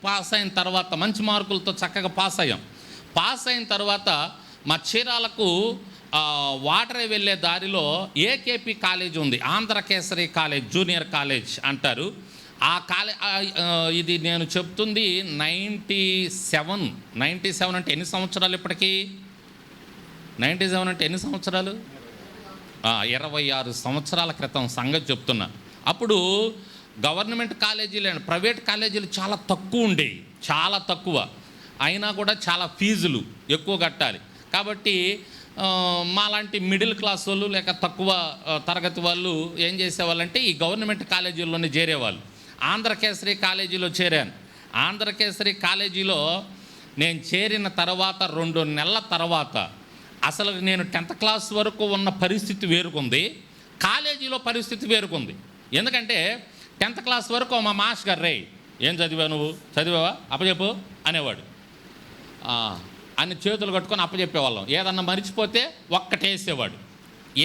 Pass అయిన తర్వాత మంచి మార్కులతో చక్కగా పాస్ అయ్యాం. పాస్ అయిన తర్వాత మా చీరాలకు వాటరే వెళ్ళే దారిలో ఏకేపీ కాలేజ్ ఉంది, ఆంధ్రకేసరి కాలేజ్, జూనియర్ కాలేజ్ అంటారు. ఆ ఇది నేను చెప్తుంది 97 అంటే ఎన్ని సంవత్సరాలు ఇప్పటికీ? 97 అంటే ఎన్ని సంవత్సరాలు? 26 సంవత్సరాల క్రితం సంగతి చెప్తున్నా. అప్పుడు గవర్నమెంట్ కాలేజీలు అండ్ ప్రైవేట్ కాలేజీలు చాలా తక్కువ ఉండేవి, చాలా తక్కువ. అయినా కూడా చాలా ఫీజులు ఎక్కువ కట్టాలి. కాబట్టి మాలాంటి మిడిల్ క్లాస్ వాళ్ళు లేక తక్కువ తరగతి వాళ్ళు ఏం చేసేవాళ్ళంటే ఈ గవర్నమెంట్ కాలేజీల్లోనే చేరేవాళ్ళు. ఆంధ్రకేసరి కాలేజీలో చేరాను. ఆంధ్రకేసరి కాలేజీలో నేను చేరిన తర్వాత 2 నెలల తర్వాత అసలు నేను 10th క్లాస్ వరకు ఉన్న పరిస్థితి వేరుకుంది, కాలేజీలో పరిస్థితి వేరుకుంది. ఎందుకంటే 10th క్లాస్ వరకు మా మాస్టర్ గారు, రే ఏం చదివావు నువ్వు, చదివావా అప్పచెప్పు అనేవాడు. అన్ని చేతులు కట్టుకొని అప్పచెప్పేవాళ్ళం. ఏదన్నా మరిచిపోతే ఒక్కటేసేవాడు.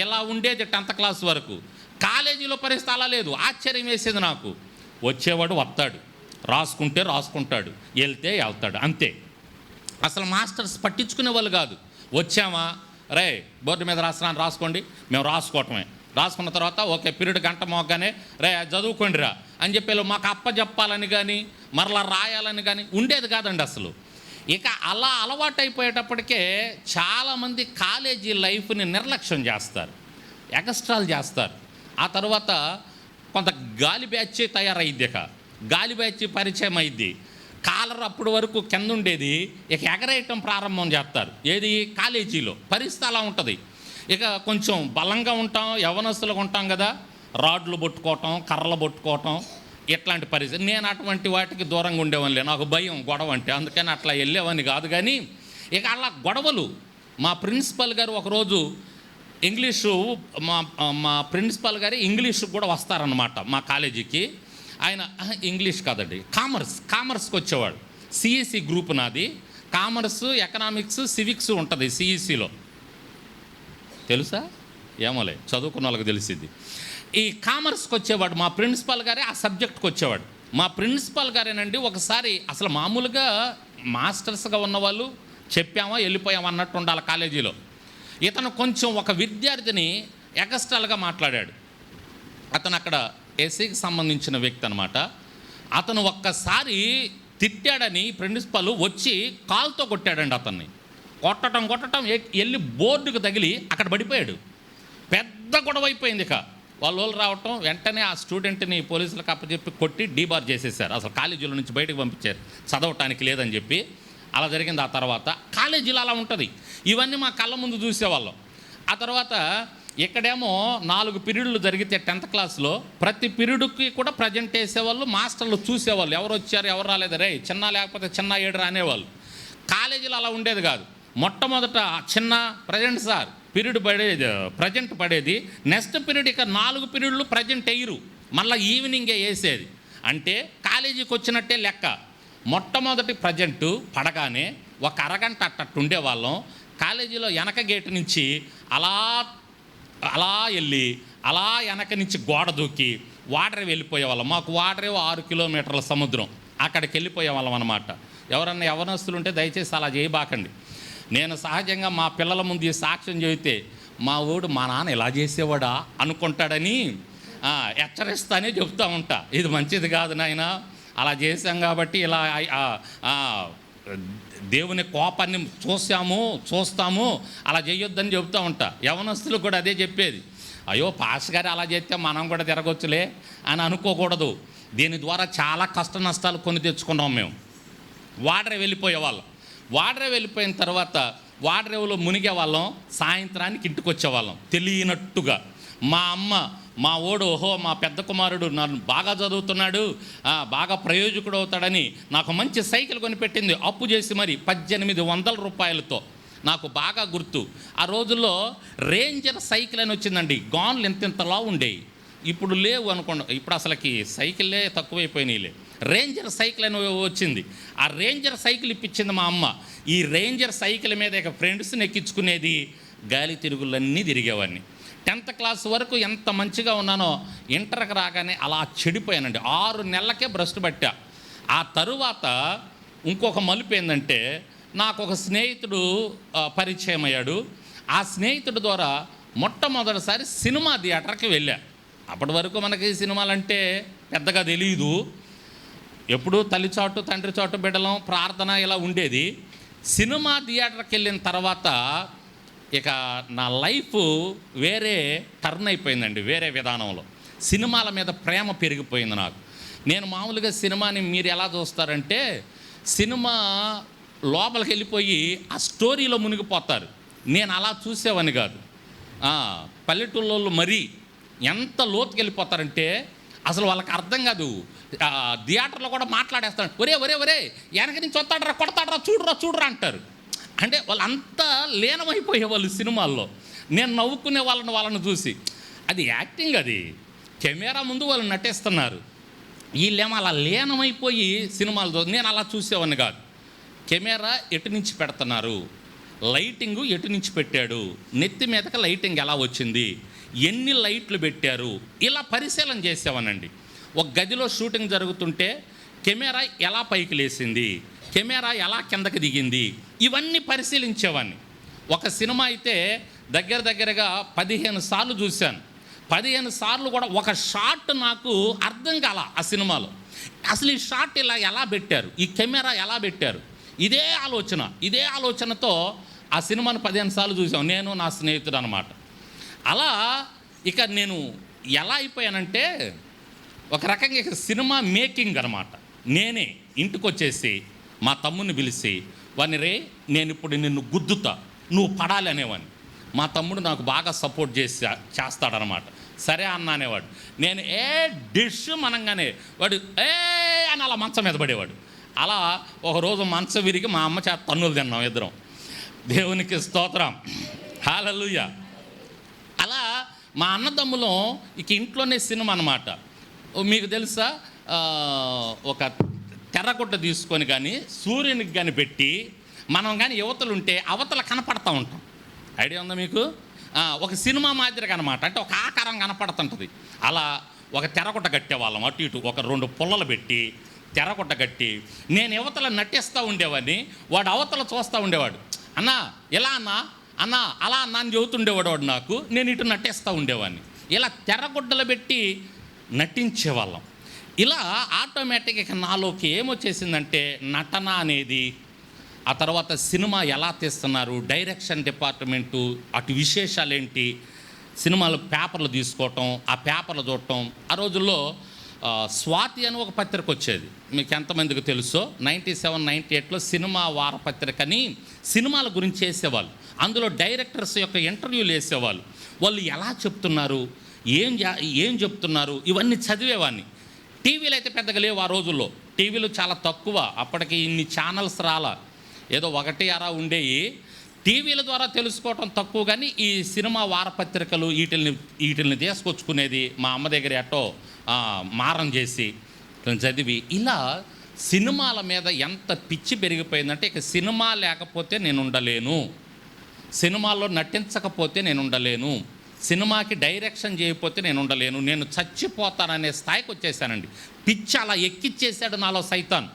ఇలా ఉండేది 10th క్లాస్ వరకు. కాలేజీలో పరిస్థితి అలా లేదు. ఆశ్చర్యం వేసేది నాకు. వచ్చేవాడు వస్తాడు, రాసుకుంటే రాసుకుంటాడు, వెళ్తే వెళ్తాడు, అంతే. అసలు మాస్టర్స్ పట్టించుకునే వాళ్ళు కాదు. వచ్చామా, రే బోర్డు మీద రాసుకోండి, మేము రాసుకోవటమే. రాసుకున్న తర్వాత ఓకే పీరియడ్ గంట మోగ్గానే రే చదువుకోండి రా అని చెప్పి మాకు అప్పచెప్పాలని కానీ మరలా రాయాలని కానీ ఉండేది కాదండి అసలు. ఇక అలా అలవాటు అయిపోయేటప్పటికే చాలామంది కాలేజీ లైఫ్ని నిర్లక్ష్యం చేస్తారు, ఎక్స్ట్రాలు చేస్తారు. ఆ తర్వాత కొంత గాలి బ్యాచ్ తయారైద్ది. ఇక గాలి బ్యాచ్ పరిచయం అయింది. కాలర్ అప్పటి వరకు కింద ఉండేది, ఇక ఎగరేయటం ప్రారంభం చేస్తారు. ఏది? కాలేజీలో పరిస్థితి అలా ఉంటుంది. ఇక కొంచెం బలంగా ఉంటాం, యవ్వనస్తులుగా ఉంటాం కదా, రాడ్లు పట్టుకోవటం, కర్రలు పట్టుకోవటం, ఇట్లాంటి పరిస్థితి. నేను అటువంటి వాటికి దూరంగా ఉండేవాళ్ళే, నాకు భయం గొడవ అంటే, అందుకని అట్లా వెళ్ళేవాడిని కాదు. కానీ ఇక అలా గొడవలు. మా ప్రిన్సిపల్ గారు ఒకరోజు ఇంగ్లీషు, మా ప్రిన్సిపల్ గారు ఇంగ్లీషు కూడా వస్తారనమాట మా కాలేజీకి. ఆయన ఇంగ్లీష్ కాదండి, కామర్స్కి వచ్చేవాడు. సిఈసి గ్రూప్ నాది. కామర్సు, ఎకనామిక్స్, సివిక్స్ ఉంటుంది సిఈసిలో. తెలుసా? ఏమోలే, చదువుకున్న వాళ్ళకి తెలిసింది. ఈ కామర్స్కి వచ్చేవాడు మా ప్రిన్సిపల్ గారే, ఆ సబ్జెక్ట్కి వచ్చేవాడు. మా ప్రిన్సిపల్ గారేనండి ఒకసారి అసలు మామూలుగా మాస్టర్స్గా ఉన్నవాళ్ళు చెప్పామా వెళ్ళిపోయామా అన్నట్టు ఉండాలి కాలేజీలో. ఇతను కొంచెం ఒక విద్యార్థిని ఎక్స్ట్రాలుగా మాట్లాడాడు. అతను అక్కడ ఎస్సీకి సంబంధించిన వ్యక్తి అనమాట. అతను ఒక్కసారి తిట్టాడని ప్రిన్సిపల్ వచ్చి కాలుతో కొట్టాడండి. అతన్ని కొట్టడం వెళ్ళి బోర్డుకు తగిలి అక్కడ పడిపోయాడు. పెద్ద గొడవ అయిపోయింది. ఇక వాళ్ళు రావటం వెంటనే ఆ స్టూడెంట్ని పోలీసులకు అప్పచెప్పి కొట్టి డీబార్ చేసేసారు. అసలు కాలేజీలో నుంచి బయటకు పంపించారు, చదవటానికి లేదని చెప్పి. అలా జరిగింది. ఆ తర్వాత కాలేజీలో అలా ఉంటుంది. ఇవన్నీ మా కళ్ళ ముందు చూసేవాళ్ళం. ఆ తర్వాత ఇక్కడేమో 4 పీరియడ్లు జరిగితే 10th క్లాస్లో ప్రతి పీరియడ్కి కూడా ప్రజెంట్ వేసేవాళ్ళు, మాస్టర్లు చూసేవాళ్ళు, ఎవరు వచ్చారు ఎవరు రాలేదు, రే చిన్న లేకపోతే చిన్న ఏడురా అనేవాళ్ళు. కాలేజీలో అలా ఉండేది కాదు. మొట్టమొదట చిన్న ప్రజెంట్ సార్ పీరియడ్ పడేది, ప్రజెంట్ పడేది. నెక్స్ట్ పీరియడ్ ఇక 4 పీరియడ్లు ప్రజెంట్ వేయరు, మళ్ళీ ఈవినింగే వేసేది. అంటే కాలేజీకి వచ్చినట్టే లెక్క. మొట్టమొదటి ప్రజెంటు పడగానే ఒక అరగంట అట్టట్టు ఉండేవాళ్ళం. కాలేజీలో వెనక గేటు నుంచి అలా వెళ్ళి అలా వెనక నుంచి గోడ దూకి వాటర్ వెళ్ళిపోయేవాళ్ళం. మాకు వాటరే 6 కిలోమీటర్ల సముద్రం, అక్కడికి వెళ్ళిపోయేవాళ్ళం అనమాట. ఎవరన్నా యవ్వనస్తులు ఉంటే దయచేసి అలా చేయబాకండి. నేను సహజంగా మా పిల్లల ముందు ఈ సాక్ష్యం చెబితే మా ఊడు మా నాన్న ఇలా చేసేవాడా అనుకుంటాడని హెచ్చరిస్తానే చెప్తూ ఉంటా. ఇది మంచిది కాదు నాయన, అలా చేశాం కాబట్టి ఇలా దేవుని కోపాన్ని చూస్తాము, అలా చేయొద్దని చెబుతూ ఉంటా. యవనస్తులు కూడా అదే చెప్పేది. అయ్యో పాస్ గారు అలా చేస్తే మనం కూడా తిరగొచ్చులే అని అనుకోకూడదు. దీని ద్వారా చాలా కష్ట నష్టాలు కొని తెచ్చుకున్నాం మేము. వాటర్ వెళ్ళిపోయేవాళ్ళం. వాటర్ వెళ్ళిపోయిన తర్వాత వాటరేవులో మునిగే వాళ్ళం, సాయంత్రానికి ఇంటికి వచ్చేవాళ్ళం తెలియనట్టుగా. మా అమ్మ మా ఓడు ఓహో మా పెద్ద కుమారుడు నన్ను బాగా చదువుతున్నాడు, బాగా ప్రయోజకుడు అవుతాడని నాకు మంచి సైకిల్ కొనిపెట్టింది, అప్పు చేసి మరి 1800 రూపాయలతో. నాకు బాగా గుర్తు. ఆ రోజుల్లో రేంజర్ సైకిల్ అని వచ్చిందండి. గాన్లు ఎంతలా ఉండేవి, ఇప్పుడు లేవు అనుకోండి. ఇప్పుడు అసలుకి సైకిల్లే తక్కువైపోయినాయిలే. రేంజర్ సైకిల్ అని వచ్చింది. ఆ రేంజర్ సైకిల్ ఇప్పించింది మా అమ్మ. ఈ రేంజర్ సైకిల్ మీద ఇక ఫ్రెండ్స్ని ఎక్కించుకునేది, గాలి తిరుగులన్నీ తిరిగేవాడిని. 10th క్లాస్ వరకు ఎంత మంచిగా ఉన్నానో ఇంటర్కి రాగానే అలా చెడిపోయానండి. 6 నెలలకే భ్రష్టు పట్టా. ఆ తరువాత ఇంకొక మలుపు ఏంటంటే, నాకు ఒక స్నేహితుడు పరిచయం అయ్యాడు. ఆ స్నేహితుడి ద్వారా మొట్టమొదటిసారి సినిమా థియేటర్కి వెళ్ళా. అప్పటి వరకు మనకి సినిమాలంటే పెద్దగా తెలియదు. ఎప్పుడూ తల్లి చాటు తండ్రి చాటు బిడ్డలం ప్రార్థన ఇలా ఉండేది. సినిమా థియేటర్కి వెళ్ళిన తర్వాత ఇక నా లైఫ్ వేరే టర్న్ అయిపోయిందండి, వేరే విధానంలో. సినిమాల మీద ప్రేమ పెరిగిపోయింది నాకు. నేను మామూలుగా సినిమాని మీరు ఎలా చూస్తారంటే, సినిమా లోపలికి వెళ్ళిపోయి ఆ స్టోరీలో మునిగిపోతారు. నేను అలా చూసేవాని కాదు. పల్లెటూళ్ళలో మరీ ఎంత లోతుకి వెళ్ళిపోతారంటే అసలు వాళ్ళకి అర్థం కాదు. థియేటర్లో కూడా మాట్లాడేస్తాడు, ఒరే ఒరే ఒరే వెనక నుంచి వస్తాడరా, కొడతాడరా, చూడరా అంటారు. అంటే వాళ్ళు అంతా లీనమైపోయేవాళ్ళు సినిమాల్లో. నేను నవ్వుకునే వాళ్ళని చూసి, అది యాక్టింగ్, అది కెమెరా ముందు వాళ్ళు నటిస్తున్నారు. వీళ్ళేమో అలా లీనమైపోయి సినిమాలతో. నేను అలా చూసేవాడిని కాదు. కెమెరా ఎటు నుంచి పెడుతున్నారు, లైటింగు ఎటు నుంచి పెట్టాడు, నెత్తి మీదకి లైటింగ్ ఎలా వచ్చింది, ఎన్ని లైట్లు పెట్టారు, ఇలా పరిశీలన చేసేవానండి. ఒక గదిలో షూటింగ్ జరుగుతుంటే కెమెరా ఎలా పైకి లేచింది, కెమెరా ఎలా కిందకి దిగింది, ఇవన్నీ పరిశీలించేవాడిని. ఒక సినిమా అయితే దగ్గరగా 15 సార్లు చూశాను. 15 సార్లు కూడా ఒక షాట్ నాకు అర్థం కాల. ఆ సినిమాలో అసలు ఈ షాట్ ఇలా ఎలా పెట్టారు, ఈ కెమెరా ఎలా పెట్టారు, ఇదే ఆలోచనతో ఆ సినిమాను 15 సార్లు చూసాం, నేను నా స్నేహితుడు అనమాట. అలా ఇక నేను ఎలా అయిపోయానంటే, ఒక రకంగా ఇక సినిమా మేకింగ్ అనమాట. నేనే ఇంటికి వచ్చేసి మా తమ్ముడిని పిలిచి, వాని రే నేను ఇప్పుడు నిన్ను గుద్దుతా, నువ్వు పడాలి అనేవాడిని. మా తమ్ముడు నాకు బాగా సపోర్ట్ చేస్తాడనమాట. సరే అన్న అనేవాడు. నేను డిష్ మనంగానే వాడు అని అలా మంచం మీద పడేవాడు. అలా ఒకరోజు మంచం విరిగి మా అమ్మ చేత తన్నులు తిన్నాం ఇద్దరం. దేవునికి స్తోత్రం, హల్లెలూయా. అలా మా అన్నదమ్ములం ఇక ఇంట్లోనే సినిమా అనమాట. మీకు తెలుసా, ఒక తెర్రగుడ్డ తీసుకొని కానీ సూర్యునికి కానీ పెట్టి మనం కానీ యువతలు ఉంటే అవతల కనపడతా ఉంటాం. ఐడియా ఉందా మీకు? ఒక సినిమా మాదిరిగా అనమాట. అంటే ఒక ఆకారం కనపడుతుంటుంది. అలా ఒక తెరగుడ్డ కట్టేవాళ్ళం, అటు ఇటు ఒక 2 పుల్లలు పెట్టి తెరగుడ్డ కట్టి నేను యువతల నటిస్తూ ఉండేవాడిని, వాడు అవతల చూస్తూ ఉండేవాడు. అన్నా ఎలా అన్నా అలా అన్నా అని చెబుతుండేవాడు వాడు నాకు. నేను ఇటు నటిస్తూ ఉండేవాడిని. ఇలా తెరగుడ్డలు పెట్టి నటించేవాళ్ళం. ఇలా ఆటోమేటిక్గా నాలోకి ఏమొచ్చేసిందంటే నటన అనేది, ఆ తర్వాత సినిమా ఎలా తీస్తున్నారు, డైరెక్షన్ డిపార్ట్మెంటు, అటు విశేషాలు ఏంటి, సినిమాలు పేపర్లు తీసుకోవటం, ఆ పేపర్లు చూడటం. ఆ రోజుల్లో స్వాతి అని ఒక పత్రిక వచ్చేది, మీకు ఎంతమందికి తెలుసో. 97, 98లో సినిమా వారపత్రికని సినిమాల గురించి వేసేవాళ్ళు. అందులో డైరెక్టర్స్ యొక్క ఇంటర్వ్యూలు వేసేవాళ్ళు. వాళ్ళు ఎలా చెప్తున్నారు, ఏం చెప్తున్నారు, ఇవన్నీ చదివేవాడిని. టీవీలు అయితే పెద్దగా లేవు ఆ రోజుల్లో. టీవీలు చాలా తక్కువ, అప్పటికి ఇన్ని ఛానల్స్ రాలా, ఏదో 1 అరా ఉండేవి. టీవీల ద్వారా తెలుసుకోవటం తక్కువ, కానీ ఈ సినిమా వారపత్రికలు వీటిల్ని తీసుకొచ్చుకునేది మా అమ్మ దగ్గర ఎట్టో మారం చేసి చదివి. ఇలా సినిమాల మీద ఎంత పిచ్చి పెరిగిపోయిందంటే, ఇక సినిమా లేకపోతే నేను ఉండలేను, సినిమాల్లో నటించకపోతే నేను ఉండలేను, సినిమాకి డైరెక్షన్ చేయకపోతే నేను ఉండలేను, నేను చచ్చిపోతాననే స్థాయికి వచ్చేసానండి. పిచ్చి అలా ఎక్కిచ్చేసాడు నాలో సైతాన్.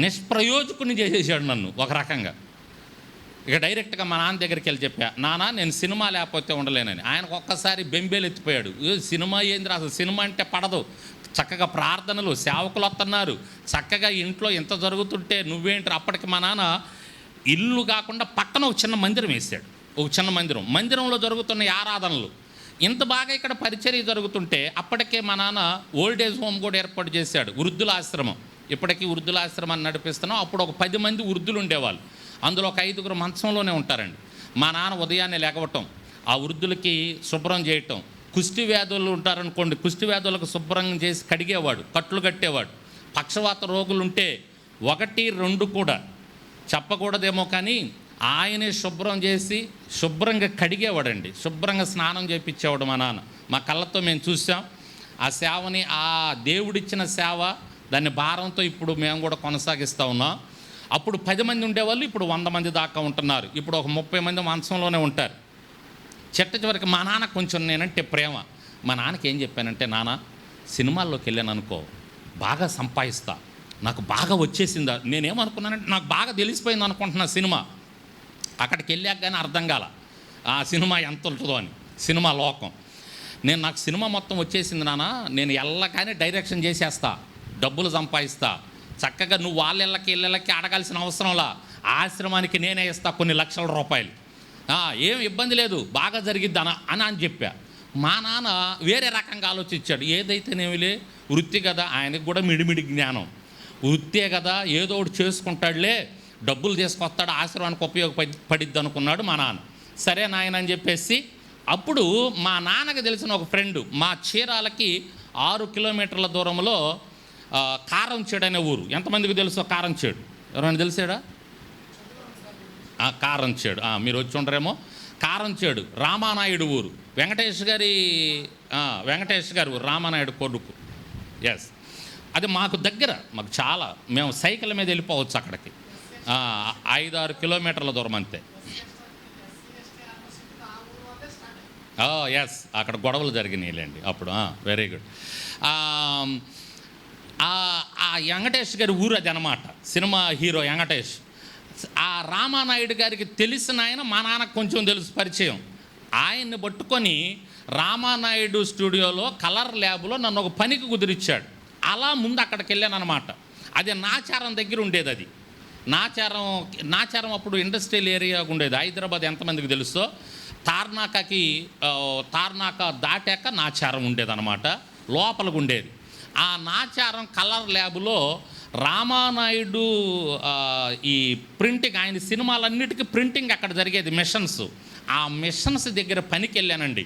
నిష్ప్రయోజకుని చేసేసాడు నన్ను ఒక రకంగా. ఇక డైరెక్ట్గా మా నాన్న దగ్గరికి వెళ్ళి చెప్పా, నాన్న నేను సినిమా లేకపోతే ఉండలేనని. ఆయనకు ఒక్కసారి బెంబేలు ఎత్తిపోయాడు. సినిమా ఏంది, అసలు సినిమా అంటే పడదు, చక్కగా ప్రార్థనలు, సేవకులు వస్తున్నారు, చక్కగా ఇంట్లో ఎంత జరుగుతుంటే నువ్వేంటి. అప్పటికి మా నాన్న ఇల్లు కాకుండా పక్కన ఒక చిన్న మందిరం వేసాడు, ఒక చిన్న మందిరంలో జరుగుతున్న ఆరాధనలు. ఇంత బాగా ఇక్కడ పరిచర్య జరుగుతుంటే అప్పటికే మా నాన్న ఓల్డేజ్ హోమ్ కూడా ఏర్పాటు చేశాడు, వృద్ధుల ఆశ్రమం. ఇప్పటికీ వృద్ధుల ఆశ్రమాన్ని నడిపిస్తున్నాం. అప్పుడు ఒక 10 మంది వృద్ధులు ఉండేవాళ్ళు, అందులో ఒక 5గురు మంచంలోనే ఉంటారండి. మా నాన్న ఉదయాన్నే లేకపోవటం, ఆ వృద్ధులకి శుభ్రం చేయటం, కుష్టి వ్యాధులు ఉంటారనుకోండి, కుష్టి వ్యాధులకు శుభ్రం చేసి కడిగేవాడు, కట్లు కట్టేవాడు. పక్షవాత రోగులు ఉంటే 1, 2 కూడా చెప్పకూడదేమో కానీ ఆయనే శుభ్రం చేసి శుభ్రంగా కడిగేవాడండి, శుభ్రంగా స్నానం చేయించేవాడు మా నాన్న. మా కళ్ళతో మేము చూసాం ఆ సేవని, ఆ దేవుడిచ్చిన సేవ, దాన్ని భారంతో ఇప్పుడు మేము కూడా కొనసాగిస్తూ ఉన్నాం. అప్పుడు 10 మంది ఉండేవాళ్ళు, ఇప్పుడు 100 మంది దాకా ఉంటున్నారు. ఇప్పుడు ఒక 30 మంది మంచంలోనే ఉంటారు. చివరికి మా నాన్న కొంచెం నేనంటే ప్రేమ. మా నాన్నకి ఏం చెప్పానంటే, నాన్న సినిమాల్లోకి వెళ్ళాను అనుకో బాగా సంపాదిస్తా, నాకు బాగా వచ్చేసిందా, నేనేమనుకున్నానంటే నాకు బాగా తెలిసిపోయింది అనుకుంటున్నా సినిమా. అక్కడికి వెళ్ళాక కానీ అర్థం కాల ఆ సినిమా ఎంత ఉంటుందో అని, సినిమా లోకం. నాకు సినిమా మొత్తం వచ్చేసింది నాన్న, నేను ఎల్లకానే డైరెక్షన్ చేసేస్తా, డబ్బులు సంపాదిస్తా, చక్కగా నువ్వు వాళ్ళ ఇళ్ళకి అడగాల్సిన అవసరంలా, ఆశ్రమానికి నేనే ఇస్తా కొన్ని లక్షల రూపాయలు, ఏం ఇబ్బంది లేదు, బాగా జరిగిద్ది అని చెప్పా. మా నాన్న వేరే రకంగా ఆలోచించాడు. ఏదైతేనేమిలే వృత్తి కదా, ఆయనకు కూడా మిడిమిడి జ్ఞానం, వృత్తే కదా ఏదో ఒకటి చేసుకుంటాడులే, డబ్బులు తీసుకొస్తాడు, ఆశ్రమానికి ఉపయోగపడిద్ది అనుకున్నాడు మా నాన్న. సరే నాయన అని చెప్పేసి అప్పుడు మా నాన్నకి తెలిసిన ఒక ఫ్రెండు, మా చీరాలకి 6 కిలోమీటర్ల దూరంలో కారంచేడు అనే ఊరు, ఎంతమందికి తెలుసో కారంచేడు, ఎవరైనా తెలిసాడా? కారంచేడు, మీరు వచ్చి ఉండరేమో. కారంచేడు రామానాయుడు ఊరు, వెంకటేష్ గారు రామానాయుడు కొడుకు. ఎస్, అది మాకు దగ్గర, మాకు చాలా, మేము సైకిల్ మీద వెళ్ళిపోవచ్చు అక్కడికి, 5-6 కిలోమీటర్ల దూరం అంతే. ఎస్, అక్కడ గొడవలు జరిగినాయిలేండి అప్పుడు. Very good. ఆ వెంకటేష్ గారి ఊరు అది అనమాట, సినిమా హీరో వెంకటేష్. ఆ రామానాయుడు గారికి తెలిసిన ఆయన మా నాన్నకు కొంచెం తెలుసు, పరిచయం. ఆయన్ని పట్టుకొని రామానాయుడు స్టూడియోలో కలర్ ల్యాబ్లో నన్ను ఒక పనికి కుదిరిచ్చాడు. అలా ముందు అక్కడికి వెళ్ళాను అనమాట. అది నాచారం దగ్గర ఉండేది. అది నాచారం అప్పుడు ఇండస్ట్రియల్ ఏరియా ఉండేది. హైదరాబాద్ ఎంతమందికి తెలుసో, తార్నాక దాటాక నాచారం ఉండేదన్నమాట, లోపలికి ఉండేది. ఆ నాచారం కలర్ ల్యాబ్లో రామానాయుడు ఈ ప్రింటింగ్, ఆయన సినిమాలన్నిటికీ ప్రింటింగ్ అక్కడ జరిగేది, మిషన్స్. ఆ మిషన్స్ దగ్గర పనికి వెళ్ళానండి.